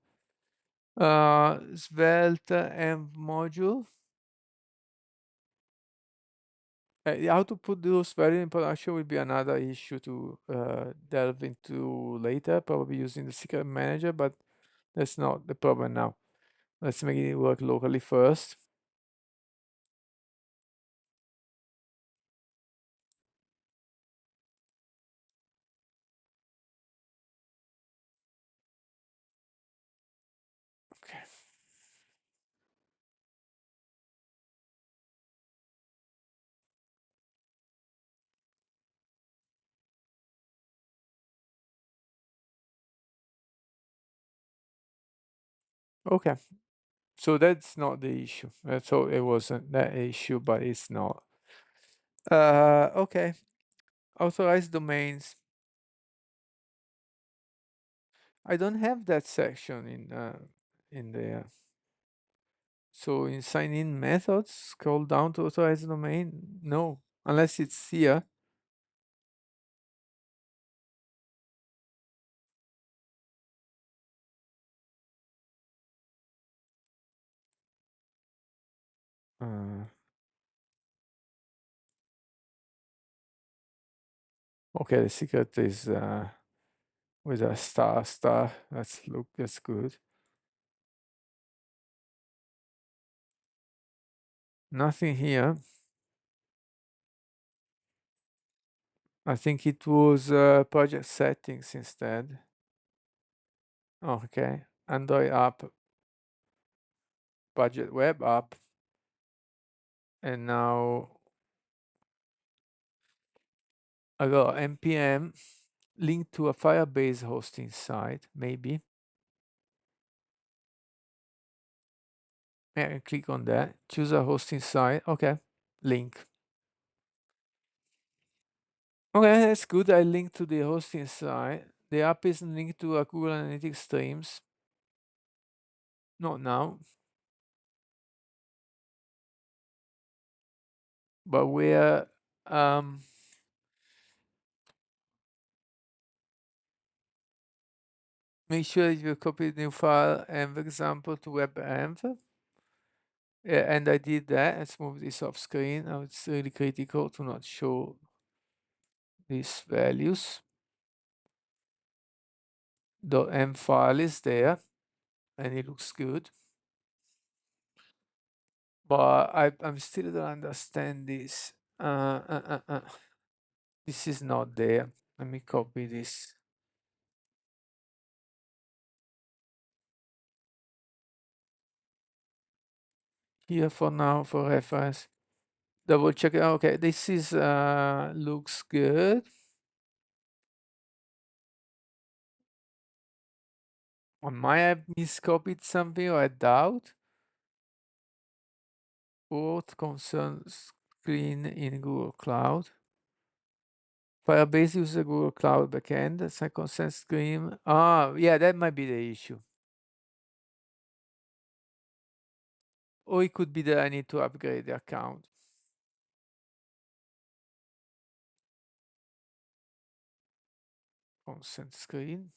Svelte env module. How to put those values in production will be another issue to delve into later, probably using the secret manager, but that's not the problem now. Let's make it work locally first. Okay. Okay. So that's not the issue. I thought it wasn't that issue, but it's not. Okay. Authorized domains. I don't have that section in there. So in sign in methods, scroll down to authorize domain. No, unless it's here. Uh, okay, the secret is with a star. That's good. Nothing here. I think it was project settings instead. Okay, Android app, budget web app, and now I got npm link to a Firebase hosting site, maybe. Yeah, click on that. Choose a hosting site. Okay, link. Okay, that's good. I link to the hosting site. The app is linked to a Google Analytics streams. Not now, but where make sure you copy the new file env example to webenv. Yeah, and I did that. Let's move this off screen. Now it's really critical to not show these values. The env file is there and it looks good. But I'm still don't understand this. This is not there. Let me copy this. Here for now for reference. Double check. Okay, this is looks good. I might have miscopied something, or I doubt. Both concerns screen in Google Cloud. Firebase uses Google Cloud backend. Second sense screen. Ah, yeah, that might be the issue. Or it could be that I need to upgrade the account. Consent screen.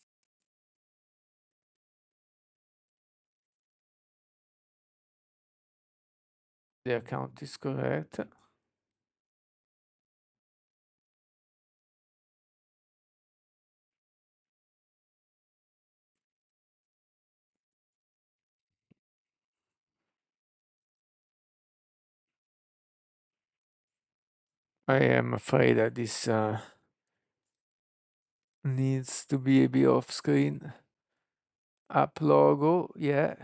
The account is correct. I am afraid that this needs to be a bit off screen. App logo, yeah.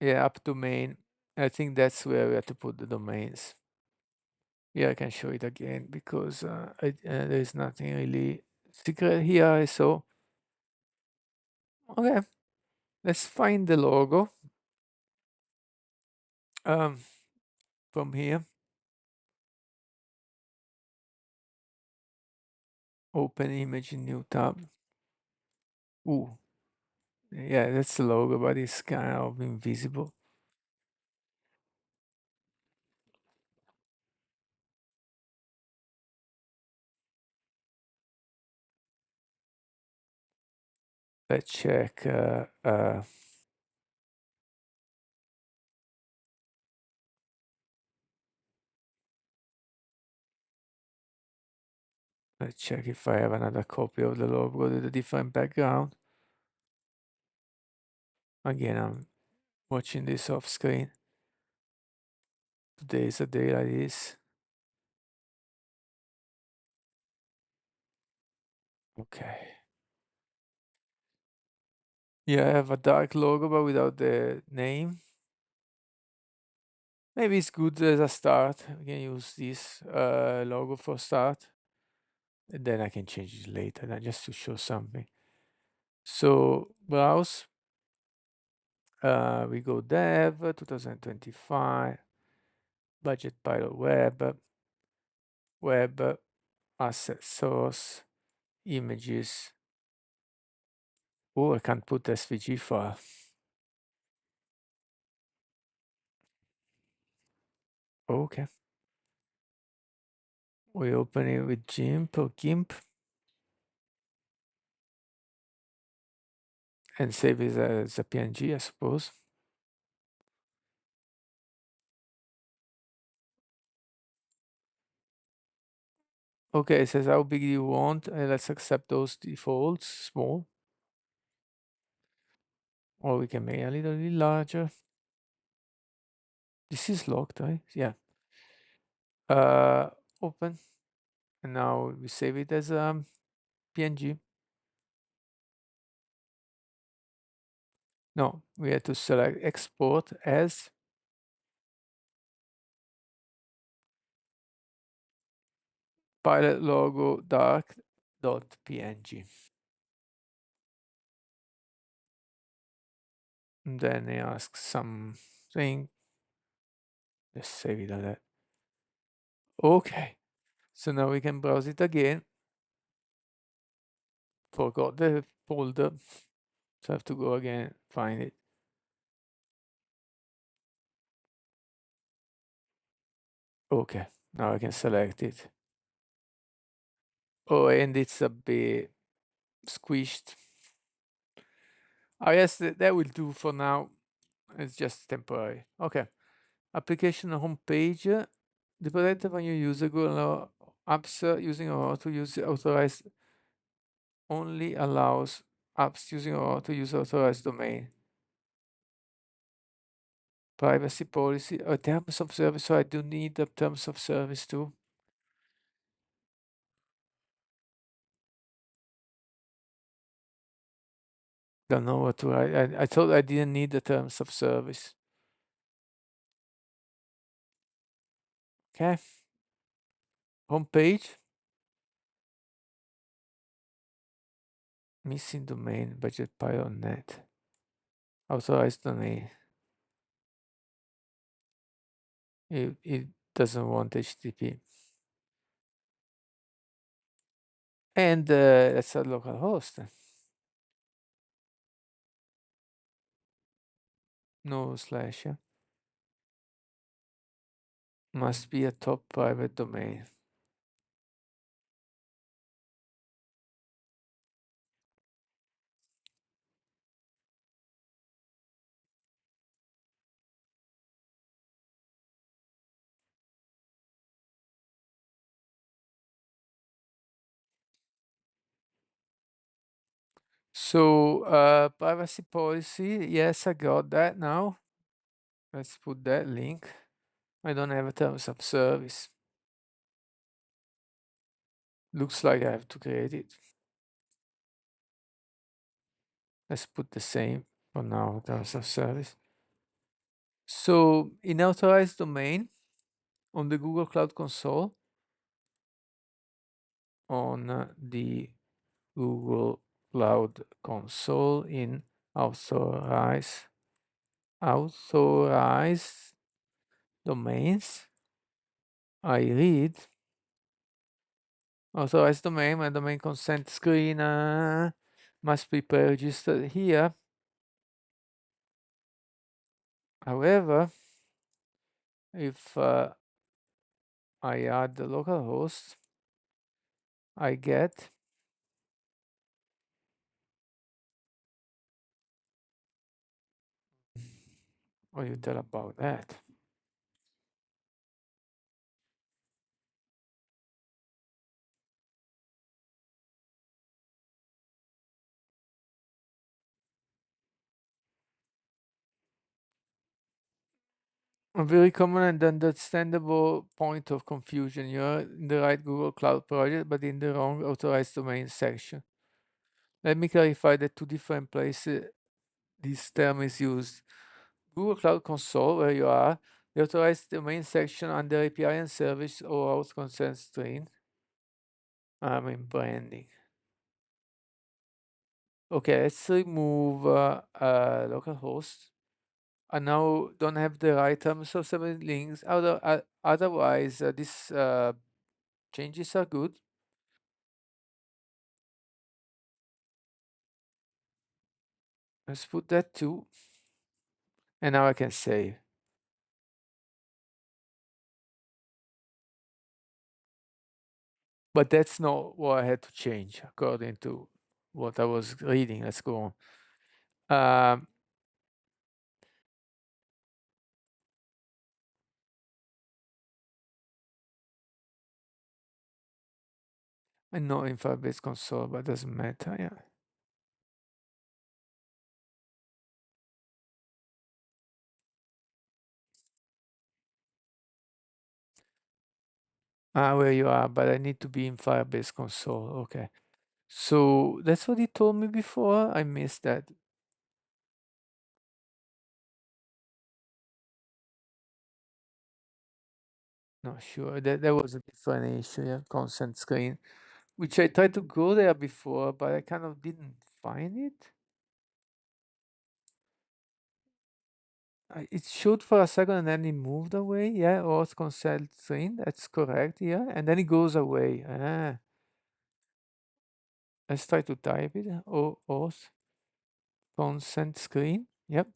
Yeah, app domain. I think that's where we have to put the domains. Yeah, I can show it again because there is nothing really secret here. I saw. Okay, let's find the logo. From here, open image in new tab. Ooh, yeah, that's the logo, but it's kind of invisible. Let's check. Let's check if I have another copy of the logo with a different background. Again, I'm watching this off screen. Today is a day like this. Okay. Yeah, I have a dark logo, but without the name. Maybe it's good as a start. We can use this logo for start. And then I can change it later, just to show something. So browse. We go dev 2025, budget pilot web, asset source, images. Oh, I can't put SVG file. Okay. We open it with GIMP or GIMP and save it as a PNG, I suppose. Okay, it says how big do you want, and let's accept those defaults, small. Or we can make it a little bit larger. This is locked, right? Yeah. Open. And now we save it as PNG. No, we have to select export as pilot logo dark.png. And then it asks something. Let's save it like that. Okay. So now we can browse it again. Forgot the folder. So I have to go again, find it. Okay, now I can select it. Oh, and it's a bit squished. I guess that will do for now. It's just temporary. Okay. Application homepage. The protected when you use a Google apps using or to use authorized only allows apps using or to use authorized domain. Privacy policy or terms of service. So I do need the terms of service too. Don't know what to write. I thought I didn't need the terms of service. Okay. Homepage. Missing domain budget net. Authorized domain. It doesn't want HTTP. And that's a local host. No slash. Must be a top private domain. So privacy policy, yes, I got that now. Let's put that link. I don't have a terms of service. Looks like I have to create it. Let's put the same for now, terms of service. So in authorized domain on the Google Cloud Console, on the Google Cloud Console in authorized domains, I read authorized domain, my domain consent screen must be pre-registered here. However, if I add the localhost, I get what you tell about that. A very common and understandable point of confusion. You're in the right Google Cloud project, but in the wrong authorized domain section. Let me clarify that two different places this term is used. Google Cloud Console, where you are, the authorized domain section under API and service or auth consent string. I'm in branding. Okay, let's remove localhost. I now don't have the right terms of service links. Otherwise, these changes are good. Let's put that too. And now I can save. But that's not what I had to change according to what I was reading. Let's go on. And not in Firebase console, but doesn't matter. Yeah. Where you are, but I need to be in Firebase console. Okay. So that's what he told me before. I missed that. Not sure. That was a different issue. Yeah. Consent screen, which I tried to go there before, but I kind of didn't find it. It showed for a second and then it moved away. Yeah, auth consent screen. That's correct. Yeah, and then it goes away. Let's try to type it. Auth consent screen. Yep.